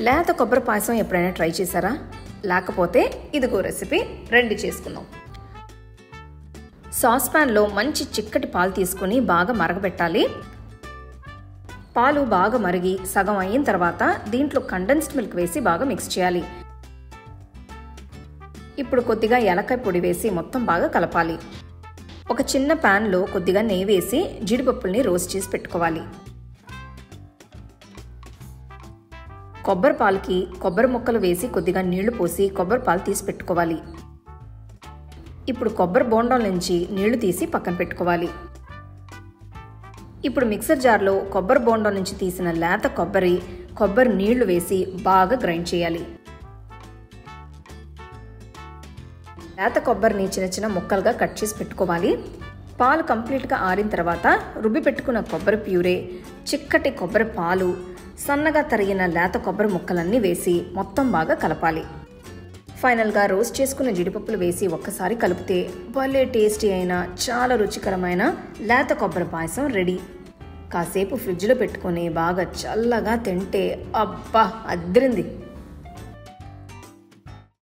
లేత కొబ్బరి పాయసం ఎప్పుడైనా ట్రై చేశారా? లేకపోతే ఇదిగో రెసిపీ, రండి చేసుకుందాం. సాస్ ప్యాన్లో మంచి చిక్కటి పాలు తీసుకుని బాగా మరగబెట్టాలి. పాలు బాగా మరిగి సగం అయిన తర్వాత దీంట్లో కండెన్స్డ్ మిల్క్ వేసి బాగా మిక్స్ చేయాలి. ఇప్పుడు కొద్దిగా ఏలకాయ పొడి వేసి మొత్తం బాగా కలపాలి. ఒక చిన్న ప్యాన్లో కొద్దిగా నెయ్యి వేసి జీడిపప్పుల్ని రోస్ట్ చేసి పెట్టుకోవాలి. కొబ్బరి పాలకి కొబ్బరి ముక్కలు వేసి కొద్దిగా నీళ్లు పోసి కొబ్బరి పాలు తీసి పెట్టుకోవాలి. ఇప్పుడు కొబ్బరి బోండాల నుంచి నీళ్లు తీసి పక్కన పెట్టుకోవాలి. ఇప్పుడు మిక్సర్ జార్లో కొబ్బరి బోండం నుంచి తీసిన లేత కొబ్బరి నీళ్లు వేసి బాగా గ్రైండ్ చేయాలి. లేత కొబ్బరిని చిన్న చిన్న ముక్కలుగా కట్ చేసి పెట్టుకోవాలి. పాలు కంప్లీట్గా ఆరిన తర్వాత రుబ్బి పెట్టుకున్న కొబ్బరి ప్యూరే, చిక్కటి కొబ్బరి పాలు, సన్నగా తరిగిన లేత కొబ్బరి ముక్కలన్నీ వేసి మొత్తం బాగా కలపాలి. ఫైనల్గా రోస్ట్ చేసుకున్న జీడిపప్పులు వేసి ఒక్కసారి కలిపితే భలే టేస్టీ అయిన చాలా రుచికరమైన లేత కొబ్బరి పాయసం రెడీ. కాసేపు ఫ్రిడ్జ్లో పెట్టుకొని బాగా చల్లగా తింటే అబ్బా అద్దిరింది.